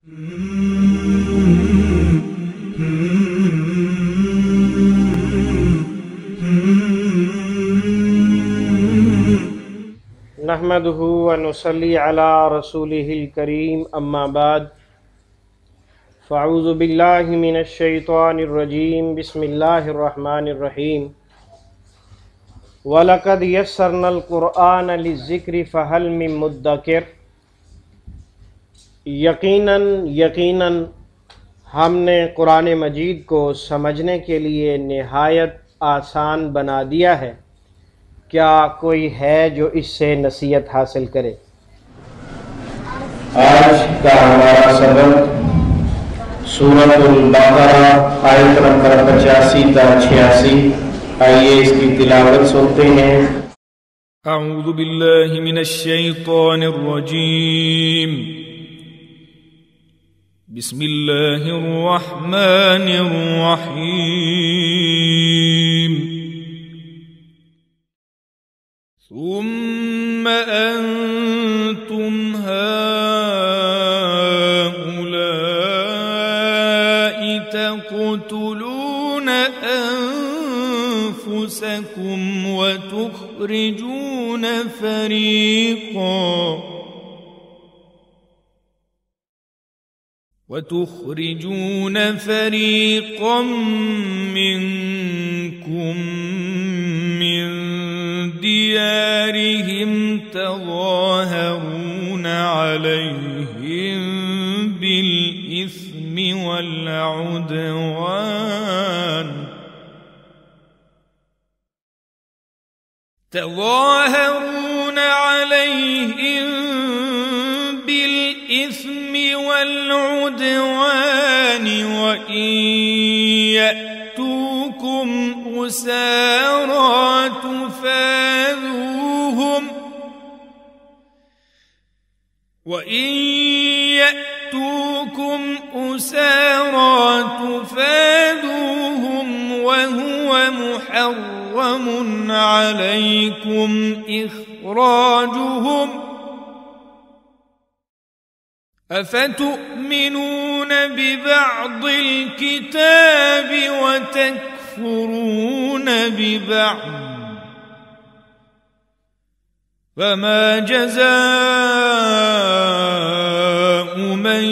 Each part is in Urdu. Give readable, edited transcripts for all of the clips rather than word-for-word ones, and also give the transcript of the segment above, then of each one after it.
نحمده ونصلي على رسوله الكريم اما بعد فاعوذ بالله من الشيطان الرجيم بسم الله الرحمن الرحيم وَلَقَدْ يَسَّرْنَا الْقُرْآنَ لِلذِّكْرِ فَهَلْ مِن مُدَّكِرٍ، یقیناً ہم نے قرآن مجید کو سمجھنے کے لیے نہایت آسان بنا دیا ہے، کیا کوئی ہے جو اس سے نصیحت حاصل کرے؟ آج کا ہمارا سبق سورت البقرہ آیت نمبر 85 تا 86، آئیے اس کی تلاوت سنتے ہیں۔ اعوذ باللہ من الشیطان الرجیم، بسم اللہ الرحمن الرحیم۔ ثم انتم هؤلاء تقتلون انفسكم وتخرجون فريقا منكم من ديارهم تظاهرون عليهم بالإثم والعدوان وإن يأتوكم أسارى تفادوهم وهو محرم عليكم إخراجهم أفتؤمنون ببعض الكتاب وتكفرون ببعض، فما جزاء من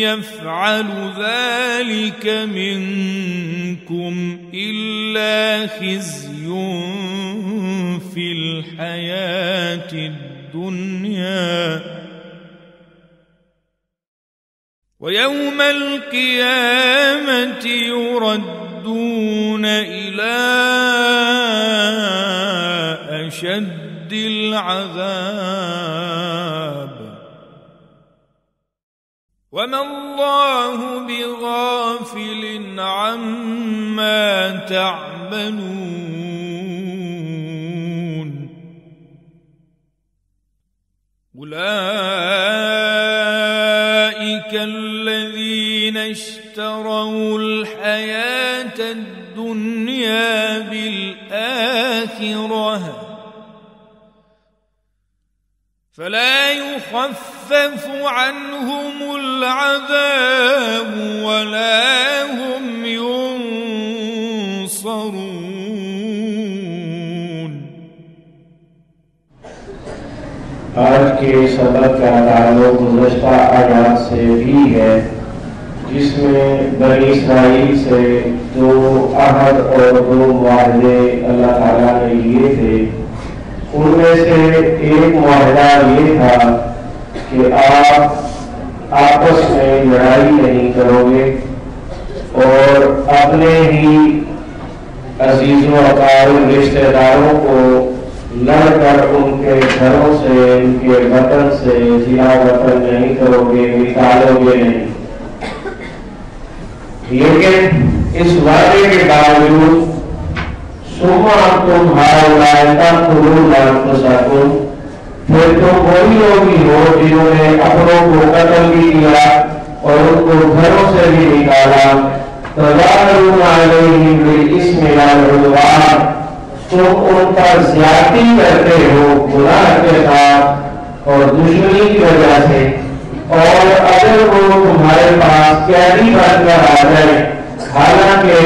يفعل ذلك منكم إلا خزي في الحياة الدنيا، ويوم القيامة يردون إلى أشد العذاب، وما الله بغافل عما تعملون. أولئك الذين اشتروا الحياة الدنيا بالآخرة فلا يخفف عنهم العذاب ولا هم ينصرون۔ آج کے سبق کا تعلق گزشتہ آیات سے بھی ہے، جس میں بنی اسرائیل سے 2 عہد اور 2 معاہدے اللہ تعالیٰ نے لیے تھے۔ ان میں سے ایک معاہدہ یہ تھا کہ آپ آپس میں لڑائی نہیں کرو گے اور اپنے ہی عزیز و اقارب رشتہ داروں کو لڑ کر ان کے گھروں سے، ان کے وطن سے ضیاء وطن نہیں کرو گے، نکالو گے نہیں۔ لیکن اس وعدے کے باوجود ثم انتم هؤلاء تقتلون انفسكم، پھر تم وہی لوگ ہی ہو جنہوں نے اپنوں کو قتل بھی کیا اور ان کو گھروں سے بھی نکالا۔ تظاہرون علیہم بالاسم والعدوان، تم ان پر زیادتی کرتے ہو گناہ کے ساتھ اور دشمنی کی وجہ سے، اور اگر وہ قیدی بن کر آ جائے، حالانکہ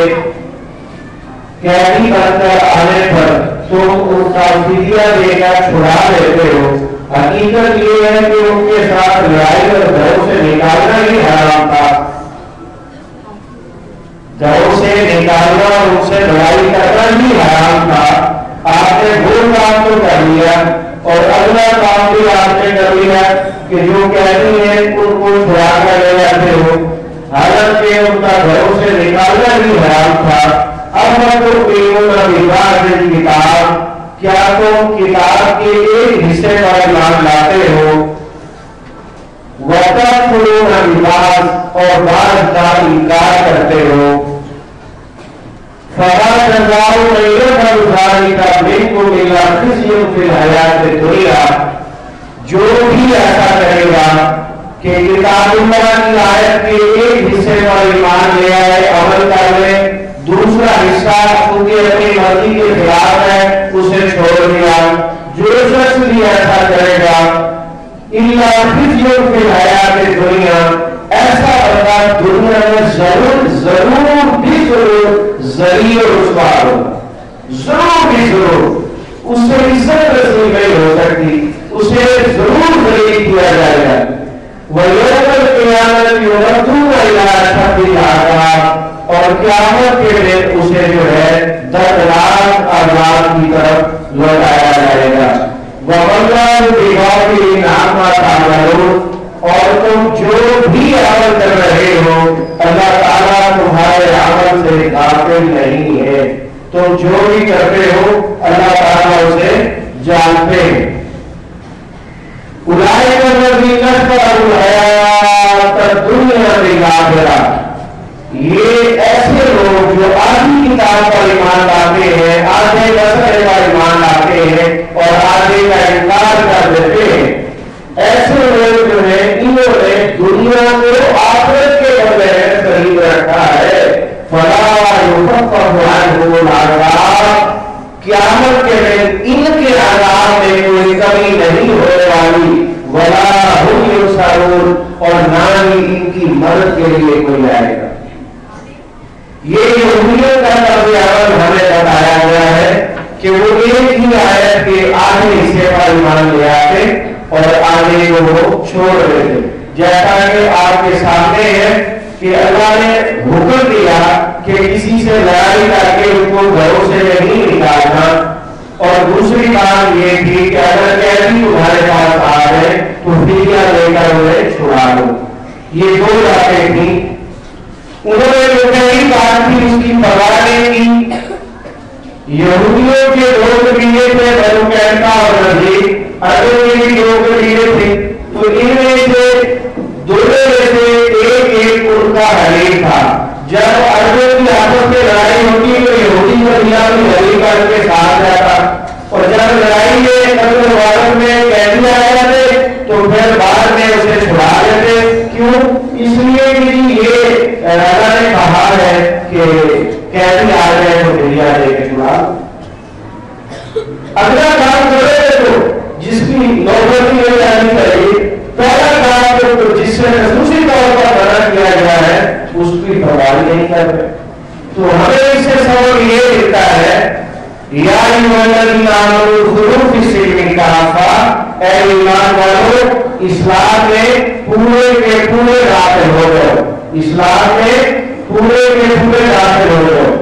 قیدی بن کر آنے پر تم ان کا فدیہ دے کر چھڑا لیتے ہو، حقیقت یہ ہے کہ ان کے ساتھ لڑائی اور گھروں سے نکالنا ہی حرام تھا، گھروں سے نکالنا اور ان سے لڑائی کرنا ہی حرام تھا۔ آپ نے وہ کام تو کر لیا اور اگلا کام بھی آپ نے کر لیا کہ جو قیدی ہیں ان کو چھڑا کر لے جاتے ہو، حالانکہ ان کا گھروں سے نکالنا ہی حرام تھا۔ اب کتاب، کیا تم کتاب کے ایک حصے پر ایمان لاتے ہو، وَتَكْفُرُونَ بِبَعْضٍ اور بعض کا انکار کرتے ہو، فَلَا جَزَاءُ مَن يَفْعَلُ ذَلِكَ مِنكُمْ إِلَّا خِزْيٌ فِي الْحَيَاةِ الدُّنْيَا، جو بھی ایسا کرے گا کہ کتاب اللہ کی آیت کے ایک حصے پر ایمان لے آئے، عمل کر لے، دوسرا حصہ کیونکہ اپنی مرضی کے خلاف ہے اسے چھوڑ دیا، جو شخص بھی ایسا کرے گا الا خزي في الحیات الدنیا، ایسا بندہ دنیا میں ضرور بھی ضرور ذلیل و رسوا ہوگا، ضرور بھی ضرور اس سے عزت نصیب نہیں ہو سکتی، اسے ضرور ذلیل کیا جائے گا۔ وَيَوْمَ الْقِيَامَةِ يُرَدُّونَ إِلَىٰ أَشَدِّ الْعَذَابِ، اور قیامت کے دن اسے جو ہے دردناک عذاب کی طرف لوٹایا جائے گا۔ وَاللَّهُ بِغَافِلٍ عَمَّا تَعْمَلُونَ، اور تم جو بھی عمل کر رہے ہو اللہ تعالیٰ تمہارے عمل سے غافل نہیں ہے، تم جو بھی کرتے ہو اللہ تعالیٰ اسے جانتے ہیں۔ أُولَٰئِكَ الَّذِينَ اشْتَرَوُا الْحَيَاةَ الدُّنْيَا بِالْآخِرَةِ، یہ ایسے لوگ جو آدھی کتاب پر ایمان لاتے ہیں، آدھے مسئلے پر ایمان لاتے ہیں اور آدھے کا انکار کر دیتے ہیں، ایسے لوگ جو ہیں انہوں نے دنیا کو آخرت کے بدلے میں خرید رکھا ہے۔ فَلَا يُخَفَّفُ عَنْهُمُ الْعَذَابُ، قیامت کے دن ان کے عذاب میں کوئی کمی نہیں ہونے والی، وَلَا هُمْ يُنصَرُونَ، اور نہ ہی ان کی مدد کے لیے کوئی آئے گا۔ یہ یہودیوں کا طرز عمل ہمیں بتایا گیا ہے کہ وہ ایک ہی آیت کے آدھے حصے پر ایمان لے آتے اور آدھے کو وہ چھوڑ دیتے، جیسا کہ آپ کے سامنے ہے کہ اللہ نے حکم دیا کہ کسی سے لڑائی کر کے ان کو گھروں سے نہیں نکالنا، اور دوسری بات یہ تھی کہ اگر قیدی تمہارے پاس آ گئے تو فدیہ لے کر انہیں چھڑا دو۔ یہ دو باتیں تھیں، انہوں نے جو پہلی بات تھی اس کی پرواہ نہیں کی۔ یہودیوں کے دو قبیلے تھے، بنو قینقاع اور نظیر، عربوں کے بھی دو قبیلے تھے، تو ان میں سے دونوں میں سے ایک ان کا حلیف تھا۔ جب عربوں کی آپس میں لڑائی ہوتی تو یہودی قبیلہ بھی حلیف ان کے ساتھ رہتا، اور جب لڑائی میں قتل و غارت میں قیدی آ جاتے تو پھر بعد میں اسے چھڑا دیتے۔ کیوں؟ اس لیے کہ یہ اللہ نے کہا ہے کہ قیدی آ جائے تو فدیہ دے کے چھڑا۔ اگلا کام کرے تو جس کی نوبت میں جانی چاہیے، پہلا کام تو جس سے خصوصی طور پر منع کیا گیا ہے اس کی پرواہ نہیں کر رہے۔ تو ہمیں اس سے سبق یہ ملتا ہے یا ایھا الذین آمنوا ادخلوا فی السلم کافۃ، اے ایمان والو اسلام میں پورے کے پورے داخل ہو جاؤ، اسلام میں پورے کے پورے داخل ہو جاؤ۔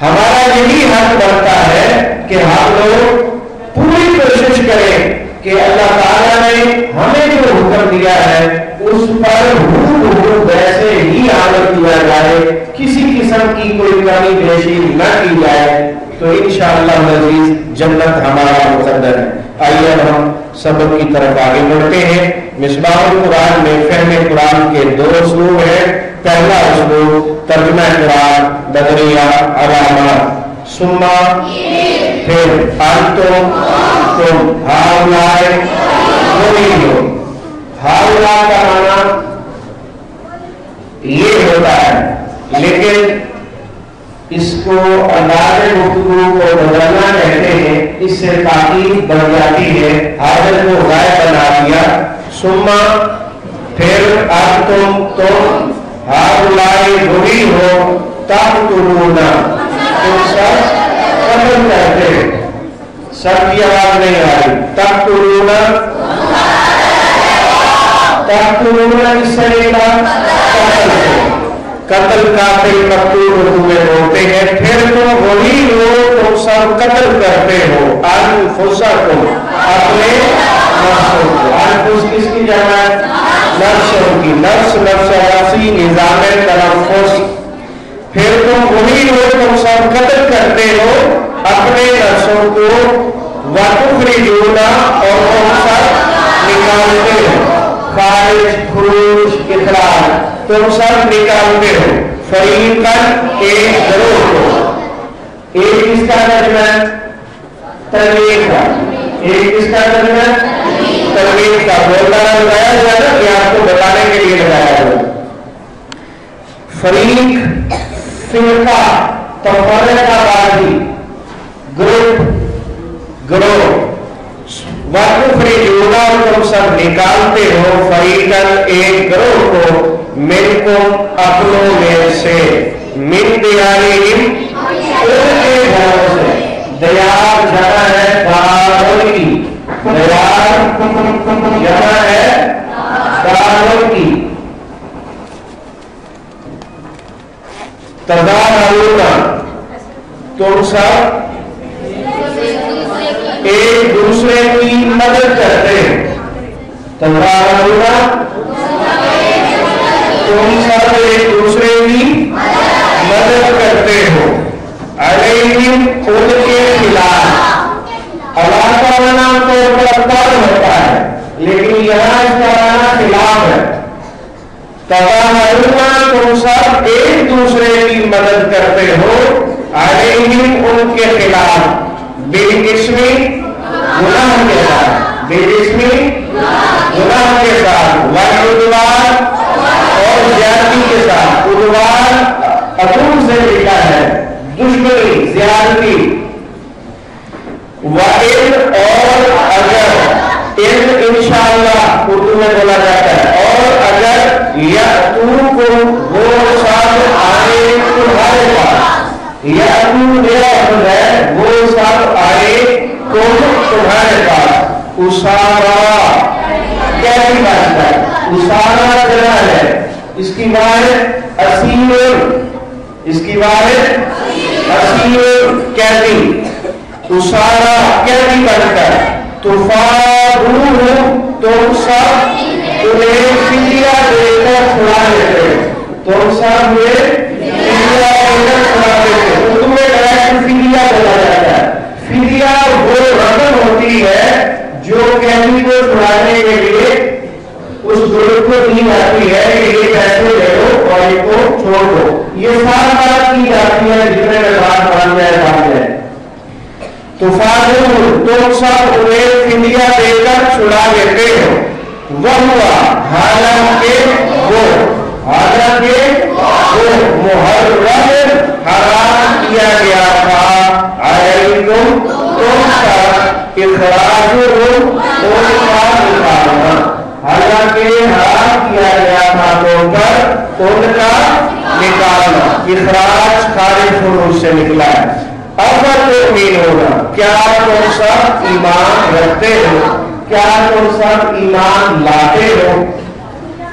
ہمارا یہی حق بنتا ہے کہ ہم لوگ پوری کوشش کریں کہ اللہ تعالیٰ نے ہمیں جو حکم دیا ہے اس پر ویسے ہی عمل کیا جائے، کسی قسم کی کوئی کمی بیشی نہ کی جائے، تو انشاءاللہ العزیز جنت ہمارا مقدر ہے۔ آئیے ہم سبق کی طرف آگے بڑھتے ہیں۔ مصباح القرآن میں فہم قرآن کے دو اسلوب ہیں۔ پہلا اسلوب ترجمہ قرآن، بدریہ، علامات، سما، پھر انتم، تم، ہاؤلائے، ہاؤلائے کا معنی یہ ہوتا ہے، لیکن اس کو انداز گفتگو کو بدلنا کہتے ہیں، اس سے تاکید بڑھ جاتی ہے، حاضر کو غائب بنا دیا۔ سما پھر اب تم ہاؤلائی وہی ہو تقتلون، تم سب قتل کرتے، سب کی آواز نہیں آ رہی، تقتلون اس سے نکلا قتل سے، قتل قاتل مقتول اردو میں بولتے ہیں، پھر تم وہی ہو تم سب قتل کرتے ہو انفسکم، اپنے نفسوں کو، انفس کس کی جمع ہے؟ نفسوں کی، نفس نفس عرصی نظام تنفس، پھر تم وہی ہو تم سب قتل کرتے ہو اپنے نفسوں کو، وَتُخْرِجُونَ اور تم سب نکالتے ہو، خارج خروج اخراج، تم سب نکالتے ہو، فریقاً ایک گروہ کو، ایک اس کا ترجمہ تنوین کا، ایک اس کا ترجمہ تنوین کا، بولنا لگایا جائے نا کہ آپ کو بتانے کے لیے لگایا جائے، فریق فرقہ تفرقہ بازی، گروہ، وَتُخْرِجُونَ اور تم سب نکالتے ہو، فریقاً ایک گروہ کو، منکم اپنوں میں سے، من دیارہم ان کے گھروں سے، دیار جمع ہے داروں کی، دیار جمع ہے داروں کی، تظاہرون تم سب ایک دوسرے کی مدد کرتے ہیں، تظاہرون تم سب ایک دوسرے کی مدد کرتے ہو، علیہم ان کے خلاف، اللہ کا معنی طور پر پر ہوتا ہے لیکن یہاں اس کا معنی خلاف ہے، تظاہرون تم سب ایک دوسرے کی مدد کرتے ہو، علیہم ان کے خلاف، بالاسمی گناہ کے ساتھ، بالاسمی گناہ کے ساتھ، والعدوان اور زیادتی کے ساتھ، عدوان عدو سے لکھا ہے دشمنی زیادتی، وَإِذْ اور اگر، اذ انشاءاللہ اردو میں بولا جاتا ہے، اور اگر یأتوکم وہ سب آئے تمہارے پاس، یأتو میرا حکم ہے وہ سب آئے تمہارے پاس، اسارا کیسی بات ہے، اسارا جگہ ہے، اس کی بات اسیر، اس کی بات اسیر قیدی، اسارا قیدی بن کر، تفادوہ تم سب انہیں فدیہ دے کر چھڑا لیتے، تم سب یہ فدیہ دے کر چھڑا لیتے، اردو میں ڈائریکٹ فدیہ بولا جاتا ہے، فدیہ وہ رقم ہوتی ہے جو قیدی کو چھڑانے کے لیے اس گروپ کو دی جاتی ہے کہ یہ پیسے لے لو اور ان کو چھوڑ دو، یہ ساری بات کی جاتی ہے جتنے میں بات بن جائے بن جائے، تفادوہ تم سب انہیں فدیہ دے کر چھڑا لیتے ہو، وَهُوَ حالانکہ وہ محرم حرام کیا گیا تھا، علیکم تم پر، اخراجہم ان کا نکالنا، حالانکہ حرام کیا گیا تھا تم پر ان کا نکالنا، اخراج خارج خروج سے نکلا ہے، ہوگا کیا تم سب ایمان رکھتے ہو، کیا تم سب ایمان لاتے ہو،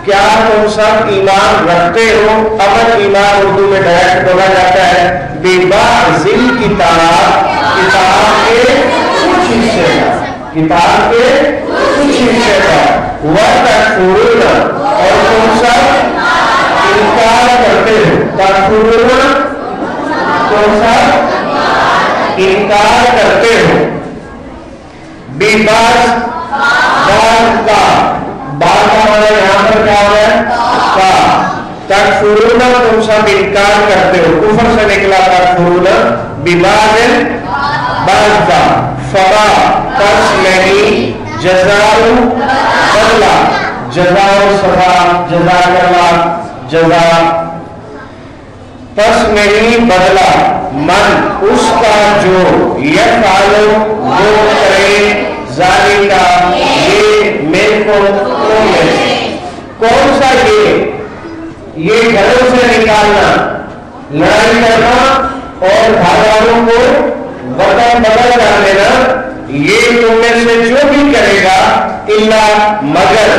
کیا تم سب ایمان رکھتے ہو، امن ایمان اردو میں ڈائریکٹ بولا جاتا ہے، بِبَعْضِ الْکِتَابِ کتاب کے کچھ حصے کا، کتاب کے کچھ حصے کا، وَتَكْفُرُونَ اور تم سب انکار کرتے ہو، تَكْفُرُونَ تم سب انکار کرتے ہو، بِبَعْضِ بعض کا، بعض کا معنی یہاں پر کیا ہے کا، تکفرون تم سب انکار کرتے ہو، کفر سے نکلا تکفرون، بِبَعْضِ بعض کا، فما پس نہیں، جزاء بدلہ، جزاء سزا، جزاء اللہ جزاء، پس نہیں بدلہ، من اس کا جو یفعل وہ کرے، ذالکہ یہ منکم تم میں سے، کون سا؟ یہ گھروں سے نکالنا، لڑائی کرنا اور گھر والوں کو وطن بدل کر دینا، یہ تم میں سے جو بھی کرے گا الا مگر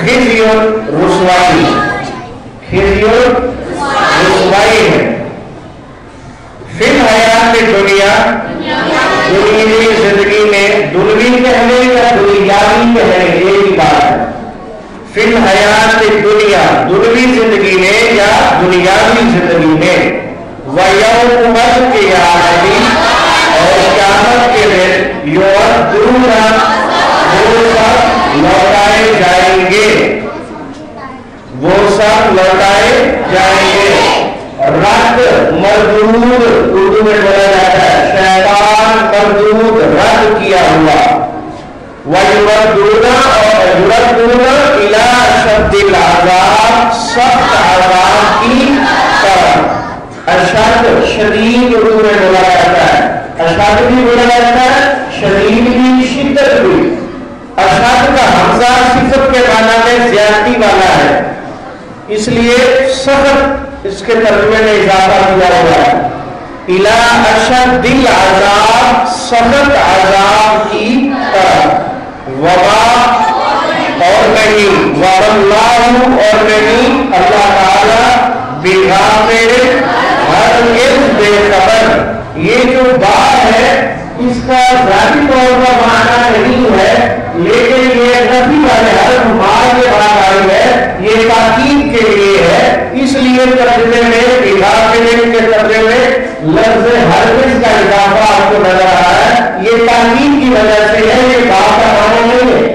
خزی رسوائی، خزی رسوائی ہے فی الحیات دنیا، دنیاوی زندگی میں، دنوی کہنے یا دنیاوی کہنے یہ بھی بات ہے، فی الحیات دنیا دنوی زندگی میں یا دنیاوی زندگی میں، وَيَوْمَ الْقِيَامَةِ اور قیامت کے دن، یُعَدُّونَ وہ سب لوٹائے جائیں گے، وہ سب لوٹائے جائیں گے۔ رد مردود اردو میں بولا جاتا ہے، شیطان مردود رد کیا ہوا، وَيُرَدُّونَ اور يُرَدُّونَ إِلَى أَشَدِّ الْعَذَابِ سخت عذاب کی طرف۔ اشد شدید اردو میں بولا جاتا ہے، اشد بھی بولا جاتا ہے، شدید بھی، شدت بھی۔ اشد کا حمزہ صفت کے معنی میں زیادتی والا ہے، اس لیے سخت اس کے ترجمے میں اضافہ کیا ہوا ہے، اِلَى أَشَدِّ الْعَذَابِ سخت عذاب کی طرف۔ وما اور نہیں، وَاللَّهُ اور نہیں، اللہ تعالیٰ بِغَافِلٍ ہرگز بے خبر۔ یہ جو بات ہے اس کا ذاتی طور پر معنی نہیں ہے، لیکن یہ نفی والے حرف مار کے بعد آئی ہے، یہ تاکید کے لیے ہے، اس لیے ترجمے میں بِغَافِلٍ کے ترجمے میں لفظ ہرگز کا اضافہ آپ کو نظر آ رہا ہے، یہ تاکید کی وجہ سے ہے، یہ بات کا معنی نہیں ہے،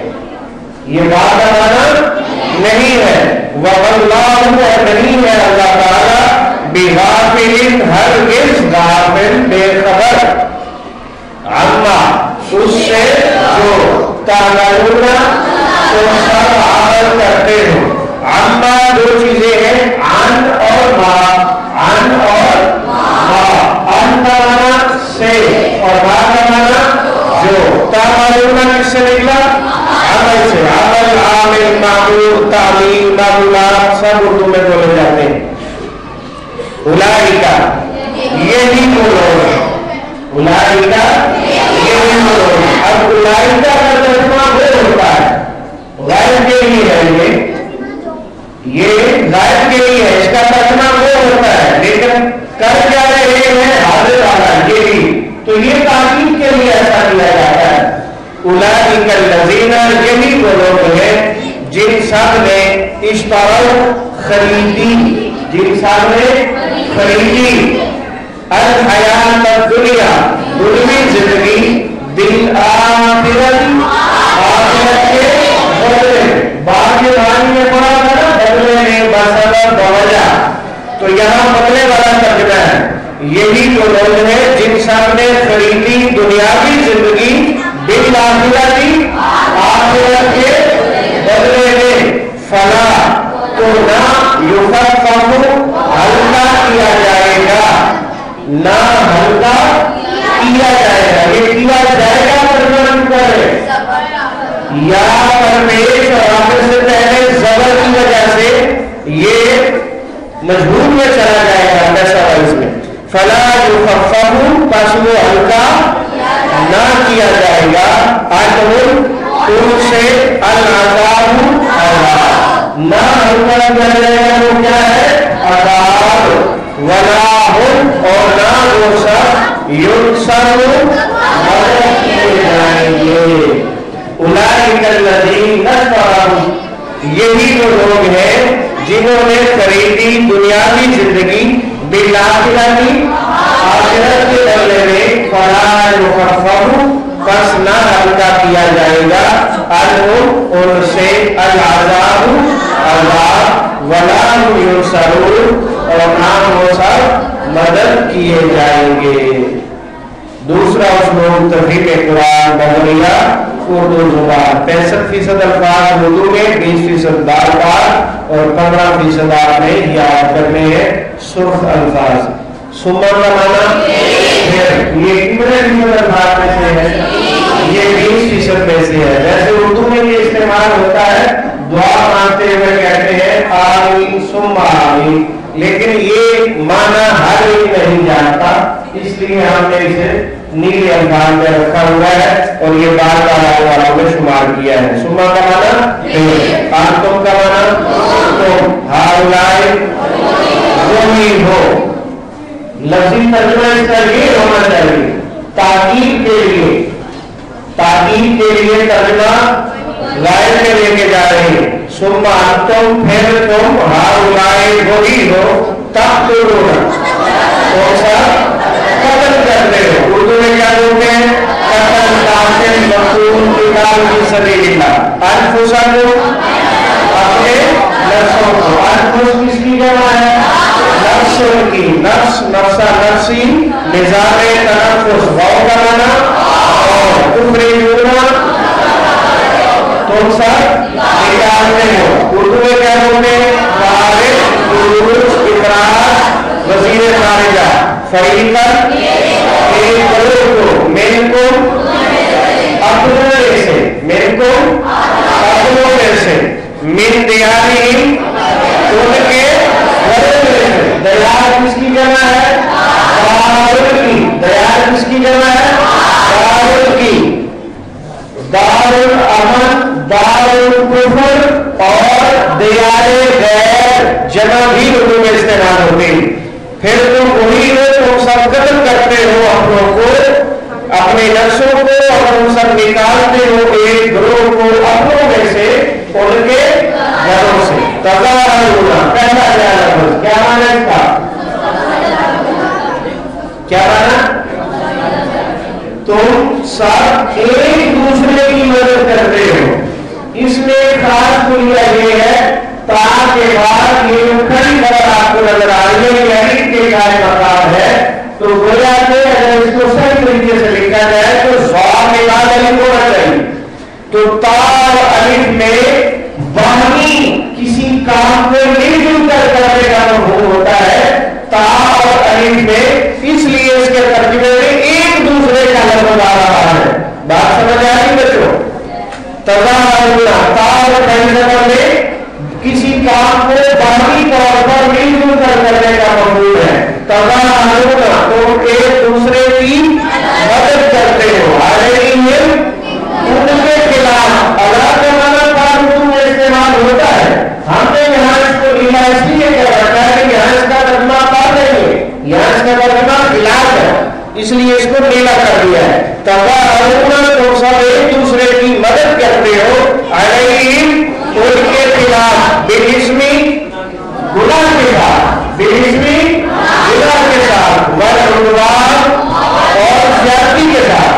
یہ بات کا معنی نہیں ہے۔ وَاللَّهُ اور نہیں ہے اللہ تعالیٰ بِغَافِلٍ ہرگز غافل بے خبر، عما اس سے جو تعملون تم سب عمل کرتے ہو، عما دو چیزیں ہیں، عن اور ما، عن اور ما، عن کا معنی سے اور ما کا معنی جو، تعملون کس سے نکلا؟ عمل سے، عمل عامل معمول تعمیل معمولات سب اردو میں بولے جاتے ہیں۔ اولئک یہی وہ لوگ ہیں، اولئک یہی وہ لوگ ہیں۔ اب اولئک کا ترجمہ وہ ہوتا ہے، غائب کے لیے ہے، یہ غائب کے لیے ہے، اس کا ترجمہ وہ ہوتا ہے، لیکن کر کیا رہے ہیں حاضر والا یہ بھی، تو یہ تاکید کے لیے ایسا کیا جاتا ہے۔ اولئک الذین یہی وہ لوگ ہیں جن سب نے اشتروا خریدی، جن سب نے خریدی الحیات الدنیا دنیوی زندگی، بالآخرت آخرت کے بدلے، بعد معنی میں پڑھا تھا نا بدلے میں بسبب بوجہ، تو یہاں بدلے والا ترجمہ ہے، یہی وہ لوگ ہیں جن سب نے خریدی دنیاوی زندگی بالآخرت آخرت کے بدلے میں، فلا تو نہ یخفف ہلکا کیا جائے گا، نہ ہلکا کیا جائے گا، یہ کیا جائے گا ترجمہ کرے یا پرمیش اور آخر سے پہلے زبر کی وجہ سے یہ مجبور میں چلا جائے گا ایسا وائز میں، فلا یخفف پس وہ ہلکا نہ کیا جائے گا، عنہم ان سے، العذاب عذاب نہ ہلکا کیا جائے گا، وہ کیا ہے عذاب، ولا ہم اور نہ وہ سب ینصرون مدد کیے جائیں گے۔ اولئک الذین اشتروا یہی وہ لوگ ہیں جنہوں نے خریدی دنیاوی زندگی بالآخرت آخرت کے بدلے میں، فلا یخفف پس نہ ہلکا کیا جائے گا، عنہم ان سے، العذاب عذاب، ولا هم ینصرون اور نہ وہ سب مدد کیے جائیں گے۔ دوسرا اسلوب تفہیم قرآن مبنیہ اردو زبان، 65% الفاظ اردو میں، 20% بار بار اور 15% آپ نے یاد کرنے ہیں سرخ الفاظ۔ سمر کا معنی یہ کتنے فیصد الفاظ میں سے ہے؟ یہ 20% میں سے ہے۔ ویسے اردو میں یہ استعمال ہوتا ہے دعا مانتے ہوئے کہتے ہیں آمین ثم آمین، لیکن یہ معنی ہر ایک نہیں جانتا، اس لیے ہم نے اسے نیلے الفاظ میں رکھا ہوا ہے اور یہ بار بار آنے والوں میں شمار کیا ہے۔ سما کا معنی انتم کا معنی تم، ہاؤلائے وہی ہو۔ لفظی ترجمہ اس کا یہ ہونا چاہیے تاکید کے لیے ترجمہ غائب میں لے کے جا رہے ہیں۔ ثم انتم، پھر تم، ہاؤلائے وہی ہو، تقتلون، کون سا؟ قتل کرتے ہو۔ اردو میں کیا بولتے ہیں؟ قتل، قاتل، مقتول، قتال فی سبیل اللہ۔ انفسکم، اپنے نفسوں کو۔ انفس کس کی جمع ہے؟ نفسوں کی، نفس، نفسا، نفسی، نظام تنفس، واو کا معنی اور تخرجون، تم سب نکالتے ہو۔ اردو میں کیا بولتے ہیں؟ خارج، خروج، اخراج، وزیر خارجہ۔ فریقاً، ایک گروہ کو، منکم، اپنوں میں سے، منکم، اپنوں میں سے، من دیارہم، ان کے گھروں میں سے۔ دیار کس کی جمع ہے؟ دار کی۔ دیار کس کی جمع ہے؟ دار کی۔ دار الامن، دار الکفر اور دیار غیر جمع بھی اردو میں استعمال ہوتی ہے۔ پھر تم وہی ہو، تم سب قتل کرتے ہو اپنوں کو، اپنے نفسوں کو، اور تم سب نکالتے ہو ایک گروہ کو اپنوں میں سے، ان کے گھروں سے۔ تظاہرون، پہلا لفظ کیا معنی اس کا؟ کیا معنی؟ تم سب ایک دوسرے کی مدد کرتے ہو۔ اس میں خاص کلیہ یہ ہے تا کے بعد یہ کھڑی خبر آپ کو نظر آ رہی ہے، یعنی کہ قائم مقام ہے، تو گویا کہ اگر اس کو صحیح طریقے سے لکھا جائے تو ضاد کے بعد الف ہونا چاہیے۔ تو تا اور الف میں باہمی کسی کام کو مل جل کر کرنے کا مفہوم ہوتا ہے، تا اور الف میں، اس لیے اس کے ترجمے میں ایک دوسرے کا لفظ آ رہا ہے۔ بات سمجھ آ رہی بچوں؟ تظاہرون، تا اور الف میں کسی کام کو باہمی طور پر مل جل کر کرنے کا مفہوم ہے۔ تظاہرون، تم ایک دوسرے کی مدد کرتے ہو، علیہم، ان کے خلاف۔ اللہ کا معنی بعض اردو میں استعمال ہوتا ہے، ہم نے یہاں اس کو لینا اس لیے کر رکھا ہے کہ یہاں اس کا ترجمہ پا دیں گے، یہاں اس کا ترجمہ خلاف ہے، اس لیے اس کو نیلا کر دیا ہے۔ تظاہرون، تم سب ایک دوسرے کی مدد کرتے ہو، علیہم، ان کے خلاف، بالاسمی، گناہ کے ساتھ، بالاسمی، گناہ کے ساتھ، والعدوان، اور زیادتی کے ساتھ،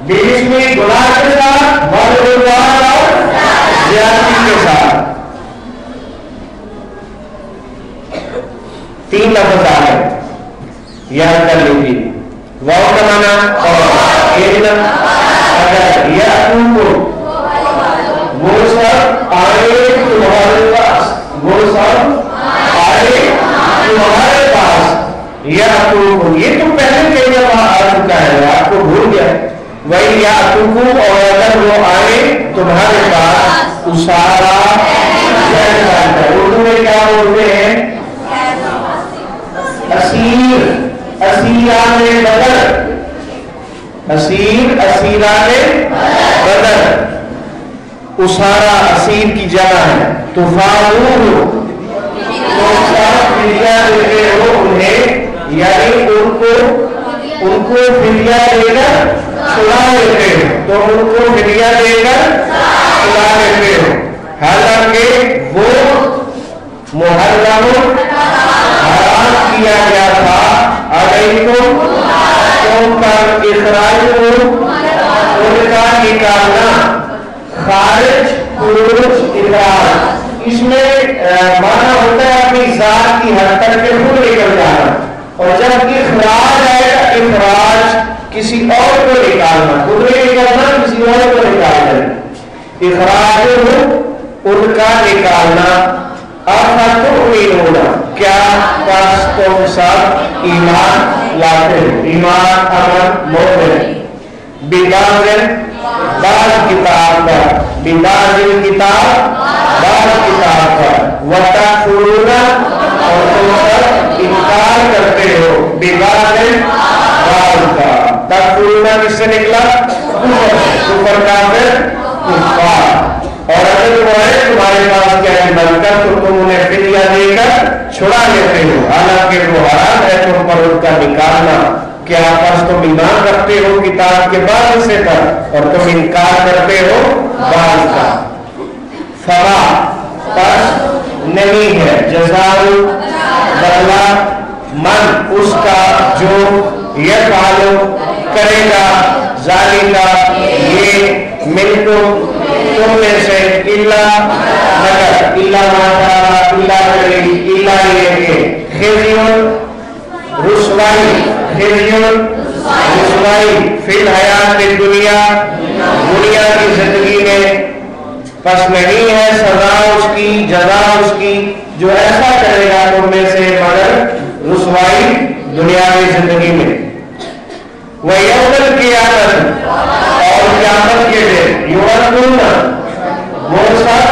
بالاسمی، گناہ کے ساتھ، والعدوان، اور زیادتی کے ساتھ۔ تین لفظ آ گئے، یاد کر لیجیے۔ واو کا معنی اور اگر یا وہ سب آئے تمہارے پاس، وہ سب آئے تمہارے پاس، یا یہ تو پہلے کئی دفعہ آ چکا ہے، آپ کو بھول گیا۔ وہی یا اور اگر وہ آئے تمہارے پاس، اسارا، اردو میں کیا بولتے ہیں؟ اسیر، اسیران بدر، اسیر، اسیران بدر، اسارا اسیر کی جگہ ہے۔ تفاعلون، تم سب فدیہ دیتے ہو انہیں، یعنی ان کو فدیہ دے کر چھڑا لیتے ہو، تو ان کو فدیہ دے کر چھڑا لیتے ہو، حالانکہ وہ محرم حرام کیا گیا تھا علیکم تم پر، اخراج ان کا نکالنا، خارج، خروج، اخراج، اس میں معنی ہوتا ہے اپنی ذات کی حد تک کے خود نکل جانا، اور جب اخراج آئے گا، اخراج کسی اور کو نکالنا، خود نہیں نکالنا، کسی اور کو نکالنا، اخراج ان کا نکالنا۔ افتؤمنون، کیا پس تم سب ایمان لاتے ہو، ایمان، امن، مومن، ببعض بعض کتاب پر، ببعض الکتاب بعض کتاب پر، وتکفرون اور تم سب انکار کرتے ہو، ببعض بعض کا، تکفرون کس سے نکلا؟ کفر کافر کفار، اور اگر وہ ہے تمہارے پاس کیا ہے بن کر تو تم انہیں فدیہ دے کر چھڑا لیتے ہو، حالانکہ وہ حرام ہے تم پر ان کا نکالنا۔ کیا پس تم ایمان رکھتے ہو کتاب کے بعد حصے پر اور تم انکار کرتے ہو بعض کا؟ فما پس نہیں ہے جزاء بدلہ من اس کا جو یفعل کرے گا ذالک یہ منکم تم میں سے الا مگر الا ماشاء الا کرے الا یہ کہ خزی رسوائی فی الحیات دنیا دنیا کی زندگی میں، پس نہیں ہے سزا اس کی جزا اس کی جو ایسا کرے گا تم میں سے مگر رسوائی دنیاوی زندگی میں۔ وَيَوْمَ الْقِيَامَةِ اور قیامت کے دن یوردون وہ سب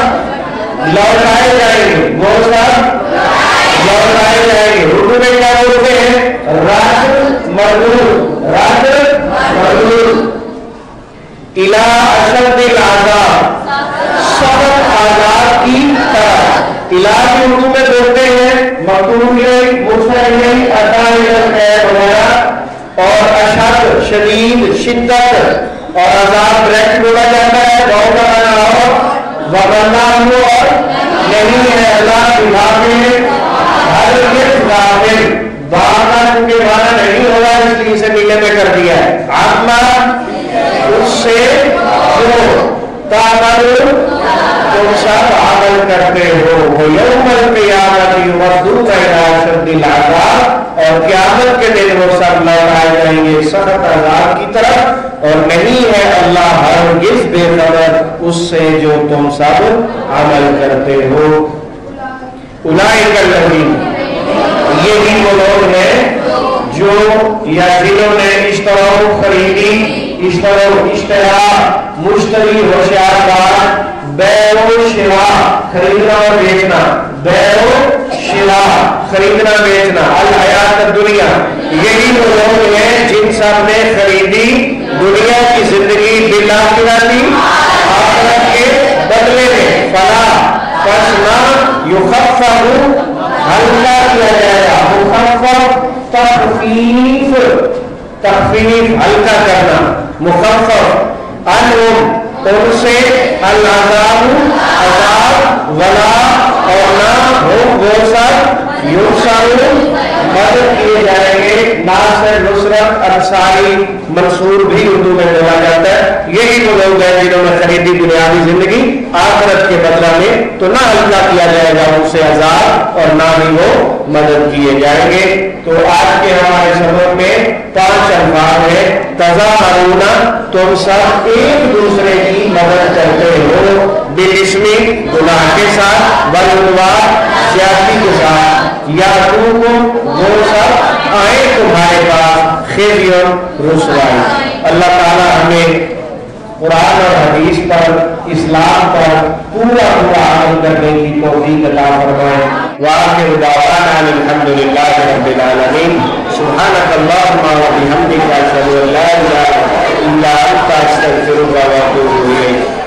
لوٹائے جائیں گے، وہ سب لوٹائے جائیں گے۔ اردو میں کیا بولتے ہیں؟ رد مردود، رد مردود الی اشد العذاب، سخت عذاب کی طرف۔ الی کی اردو میں بولتے ہیں مقتول مستقل عطا وغیرہ، اور اشد شدید شدت، اور عذاب ڈائریکٹ بولا جاتا ہے بہت بڑا، اور وغیرہ اور نہیں ہے اللہ کی غافل ہر غافل، باغ کے معنی نہیں ہوگا اس لیے اسے نیلے میں کر دیا ہے۔ عمل اس سے جو تعمل تم سب عمل کرتے ہو، وہ یوم القیامت یردون الی اشد العذاب، اور قیامت کے دن وہ سب لوٹائے جائیں گے سخت عذاب کی طرف، اور نہیں ہے اللہ ہرگز بے خبر اس سے جو تم سب عمل کرتے ہو۔ اولئک الذین یہی وہ لوگ ہیں جو یا جنہوں نے اشتراء خریدی، اشتراء مشتری ہوشیار بات، بیع و شراء خریدنا اور بیچنا، بیع و شراء خریدنا بیچنا، الحیات الدنیا یہی وہ لوگ ہیں جن سب نے خریدی دنیا کی زندگی بالآخرۃ آخرت کے بدلے میں، فلا پس نہ یخفف ہلکا کیا جائے گا، مخفف تخفیف، تخفیف ہلکا کرنا، مخفف عنہم ان سے، العذاب عذاب، ولا اور نہ ہم وہ سب یرسلون مدد کیے جائیں گے، ناصر نصرت انصاری منصور بھی اردو میں بولا جاتا ہے۔ یہی وہ لوگ ہیں جنہوں نے خریدی دنیاوی زندگی آخرت کے بدلہ میں، تو نہ ہلکا کیا جائے گا ان سے عذاب اور نہ ہی وہ مدد کیے جائیں گے۔ تو آج کے ہمارے سبق میں 5 الفاظ ہیں۔ تظاہرون تم سب ایک دوسرے کی مدد کرتے ہو، بالاسم گناہ کے ساتھ، والعدوان زیادتی کے ساتھ، یاتوکم وہ سب آئے تمہارے پاس، خزی رسوائی۔ اللہ تعالیٰ ہمیں قرآن اور حدیث پر، اسلام پر پورا عمل کرنے کی توفیق عطا فرمائے۔ وآخر دعوانا الحمدللہ رب العالمین۔ سبحانک اللہم و بحمدک، اشہد ان لا الہ الا انت، استغفرک و اتوب الیک۔